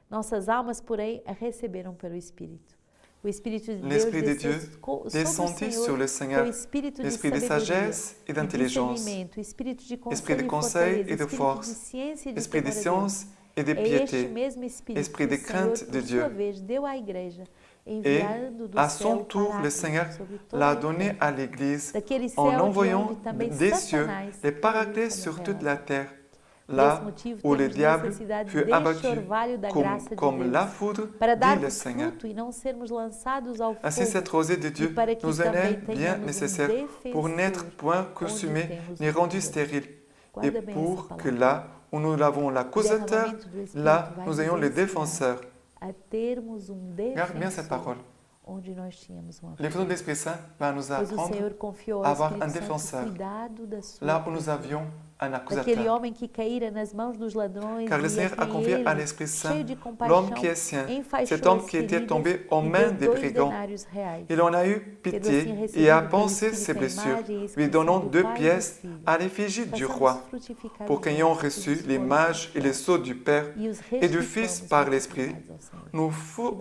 [SPEAKER 1] Nossas almas, porém, a receberam pelo Espírito. O Espírito de Deus
[SPEAKER 2] L'Esprit de
[SPEAKER 1] desceu
[SPEAKER 2] Dieu
[SPEAKER 1] sobre o
[SPEAKER 2] descendit
[SPEAKER 1] Senhor
[SPEAKER 2] sur le
[SPEAKER 1] com
[SPEAKER 2] Seigneur,
[SPEAKER 1] o espírito de
[SPEAKER 2] l'esprit de
[SPEAKER 1] sabedoria,
[SPEAKER 2] sagesse et
[SPEAKER 1] de
[SPEAKER 2] d'intelligence,
[SPEAKER 1] discernimento, espírito de
[SPEAKER 2] esprit de
[SPEAKER 1] conselho e
[SPEAKER 2] conseil
[SPEAKER 1] fortaleza,
[SPEAKER 2] et de
[SPEAKER 1] espírito
[SPEAKER 2] force,
[SPEAKER 1] de ciência e de
[SPEAKER 2] esprit de
[SPEAKER 1] temor a Deus.
[SPEAKER 2] science et de
[SPEAKER 1] É este
[SPEAKER 2] piété,
[SPEAKER 1] mesmo Espírito
[SPEAKER 2] esprit
[SPEAKER 1] que
[SPEAKER 2] de
[SPEAKER 1] o
[SPEAKER 2] crainte
[SPEAKER 1] Senhor,
[SPEAKER 2] de
[SPEAKER 1] por
[SPEAKER 2] Dieu.
[SPEAKER 1] sua vez, deu à Igreja,
[SPEAKER 2] Et
[SPEAKER 1] enviando do
[SPEAKER 2] à
[SPEAKER 1] céu
[SPEAKER 2] son
[SPEAKER 1] o
[SPEAKER 2] tour, le
[SPEAKER 1] Paráclito
[SPEAKER 2] Seigneur
[SPEAKER 1] sobre toda
[SPEAKER 2] l'a
[SPEAKER 1] a
[SPEAKER 2] donné
[SPEAKER 1] terra.
[SPEAKER 2] à l'Église
[SPEAKER 1] Daquele céu
[SPEAKER 2] en
[SPEAKER 1] de
[SPEAKER 2] envoyant
[SPEAKER 1] onde também
[SPEAKER 2] des cieux
[SPEAKER 1] Satanás
[SPEAKER 2] les paraclets
[SPEAKER 1] veio
[SPEAKER 2] sur
[SPEAKER 1] como
[SPEAKER 2] toute la
[SPEAKER 1] relato.
[SPEAKER 2] terre,
[SPEAKER 1] Por
[SPEAKER 2] là
[SPEAKER 1] esse motivo,
[SPEAKER 2] où le
[SPEAKER 1] temos
[SPEAKER 2] diable
[SPEAKER 1] necessidade
[SPEAKER 2] fut
[SPEAKER 1] deste
[SPEAKER 2] abattu
[SPEAKER 1] orvalho da graça de
[SPEAKER 2] comme
[SPEAKER 1] Deus,
[SPEAKER 2] la foudre,
[SPEAKER 1] para
[SPEAKER 2] dit le
[SPEAKER 1] darmos
[SPEAKER 2] Seigneur.
[SPEAKER 1] fruto e não sermos lançados ao
[SPEAKER 2] Ainsi,
[SPEAKER 1] fogo,
[SPEAKER 2] cette rosée de
[SPEAKER 1] e
[SPEAKER 2] Dieu
[SPEAKER 1] para que
[SPEAKER 2] nous
[SPEAKER 1] também
[SPEAKER 2] est bien
[SPEAKER 1] tenhamos
[SPEAKER 2] nécessaire pour
[SPEAKER 1] defensor
[SPEAKER 2] n'être point
[SPEAKER 1] onde
[SPEAKER 2] consumé
[SPEAKER 1] temos
[SPEAKER 2] ni
[SPEAKER 1] o
[SPEAKER 2] rendu
[SPEAKER 1] Deus.
[SPEAKER 2] stérile, et
[SPEAKER 1] Guarda bem essa
[SPEAKER 2] pour que
[SPEAKER 1] palavra.
[SPEAKER 2] là où nous avons l'accusateur,
[SPEAKER 1] Derramamento do Espírito
[SPEAKER 2] là
[SPEAKER 1] vai
[SPEAKER 2] nous
[SPEAKER 1] nos
[SPEAKER 2] ayons le
[SPEAKER 1] ensinar
[SPEAKER 2] défenseur.
[SPEAKER 1] a termos
[SPEAKER 2] Garde bien cette
[SPEAKER 1] defensor
[SPEAKER 2] parole.
[SPEAKER 1] onde nós tínhamos uma
[SPEAKER 2] L'effusion de l'Esprit Saint va nous
[SPEAKER 1] pois o
[SPEAKER 2] apprendre
[SPEAKER 1] Senhor confiou
[SPEAKER 2] à
[SPEAKER 1] ao
[SPEAKER 2] avoir un
[SPEAKER 1] Espírito Santo
[SPEAKER 2] défenseur,
[SPEAKER 1] o cuidado da sua
[SPEAKER 2] là où nous
[SPEAKER 1] pessoa.
[SPEAKER 2] avions un
[SPEAKER 1] Daquele
[SPEAKER 2] accusateur.
[SPEAKER 1] homem que caíra nas mãos dos ladrões
[SPEAKER 2] Car le
[SPEAKER 1] e
[SPEAKER 2] Seigneur a
[SPEAKER 1] quem
[SPEAKER 2] confié à
[SPEAKER 1] ele,
[SPEAKER 2] l'Esprit
[SPEAKER 1] cheio
[SPEAKER 2] Saint
[SPEAKER 1] de
[SPEAKER 2] l'homme
[SPEAKER 1] compaixão,
[SPEAKER 2] qui est sien,
[SPEAKER 1] enfaixou
[SPEAKER 2] cet homme
[SPEAKER 1] as
[SPEAKER 2] qui était
[SPEAKER 1] feridas
[SPEAKER 2] tombé aux
[SPEAKER 1] e
[SPEAKER 2] mains
[SPEAKER 1] deu
[SPEAKER 2] des
[SPEAKER 1] 2
[SPEAKER 2] brigands.
[SPEAKER 1] denários reais.
[SPEAKER 2] Il en a eu
[SPEAKER 1] Tendo
[SPEAKER 2] pitié
[SPEAKER 1] assim
[SPEAKER 2] et
[SPEAKER 1] recebido
[SPEAKER 2] a
[SPEAKER 1] pelo
[SPEAKER 2] pansé ses
[SPEAKER 1] Espírito a
[SPEAKER 2] blessures,
[SPEAKER 1] imagem e a
[SPEAKER 2] lui
[SPEAKER 1] expressão
[SPEAKER 2] donnant
[SPEAKER 1] do
[SPEAKER 2] 2
[SPEAKER 1] Pai e do
[SPEAKER 2] pièces
[SPEAKER 1] Filho.
[SPEAKER 2] à l'effigie du
[SPEAKER 1] Façamos
[SPEAKER 2] roi,
[SPEAKER 1] frutificar
[SPEAKER 2] pour
[SPEAKER 1] os
[SPEAKER 2] qu'ayant
[SPEAKER 1] nossos
[SPEAKER 2] reçu
[SPEAKER 1] frutos
[SPEAKER 2] l'image et les sceaux du Père
[SPEAKER 1] e os
[SPEAKER 2] et du
[SPEAKER 1] restituamos
[SPEAKER 2] Fils par l'Esprit,
[SPEAKER 1] multiplicados ao Senhor.
[SPEAKER 2] nous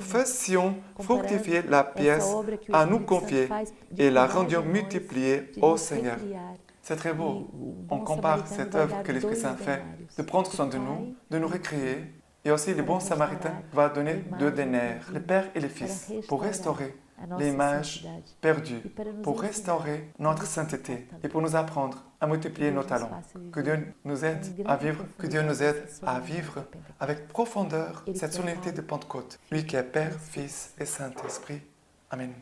[SPEAKER 2] fassions
[SPEAKER 1] Comparando
[SPEAKER 2] fructifier la
[SPEAKER 1] essa
[SPEAKER 2] pièce
[SPEAKER 1] obra que o
[SPEAKER 2] à nous
[SPEAKER 1] Espírito Santo
[SPEAKER 2] confier
[SPEAKER 1] faz de
[SPEAKER 2] et la
[SPEAKER 1] cuidar de
[SPEAKER 2] rendions
[SPEAKER 1] nós,
[SPEAKER 2] multipliée
[SPEAKER 1] de
[SPEAKER 2] au
[SPEAKER 1] nos
[SPEAKER 2] Seigneur.
[SPEAKER 1] recriar.
[SPEAKER 2] C'est très
[SPEAKER 1] E
[SPEAKER 2] beau.
[SPEAKER 1] o
[SPEAKER 2] On
[SPEAKER 1] bom
[SPEAKER 2] compare
[SPEAKER 1] samaritano
[SPEAKER 2] cette
[SPEAKER 1] vai
[SPEAKER 2] œuvre
[SPEAKER 1] dar
[SPEAKER 2] que l'Esprit
[SPEAKER 1] 2
[SPEAKER 2] Saint fait,
[SPEAKER 1] denários.
[SPEAKER 2] de prendre
[SPEAKER 1] O
[SPEAKER 2] soin de
[SPEAKER 1] Pai
[SPEAKER 2] nous recréer. Et aussi le bon Samaritain va donner 2 denaires, le Père et le Fils, pour restaurer
[SPEAKER 1] a nossa
[SPEAKER 2] l'image
[SPEAKER 1] santidade
[SPEAKER 2] perdue,
[SPEAKER 1] e para nos
[SPEAKER 2] pour
[SPEAKER 1] ensinar
[SPEAKER 2] restaurer
[SPEAKER 1] a
[SPEAKER 2] notre
[SPEAKER 1] desfrutar
[SPEAKER 2] sainteté
[SPEAKER 1] também.
[SPEAKER 2] et pour nous apprendre à multiplier
[SPEAKER 1] Que
[SPEAKER 2] nos
[SPEAKER 1] Deus nos
[SPEAKER 2] talents.
[SPEAKER 1] faça viver
[SPEAKER 2] Que Dieu nous aide
[SPEAKER 1] une
[SPEAKER 2] à
[SPEAKER 1] grande
[SPEAKER 2] vivre, que Dieu nous
[SPEAKER 1] profondeur
[SPEAKER 2] aide
[SPEAKER 1] de cette
[SPEAKER 2] à
[SPEAKER 1] solennité
[SPEAKER 2] vivre
[SPEAKER 1] de Pentecôte.
[SPEAKER 2] avec profondeur
[SPEAKER 1] Et le
[SPEAKER 2] cette solennité
[SPEAKER 1] Père,
[SPEAKER 2] de Pentecôte. Lui qui est Père, Fils et Saint-Esprit. Amen.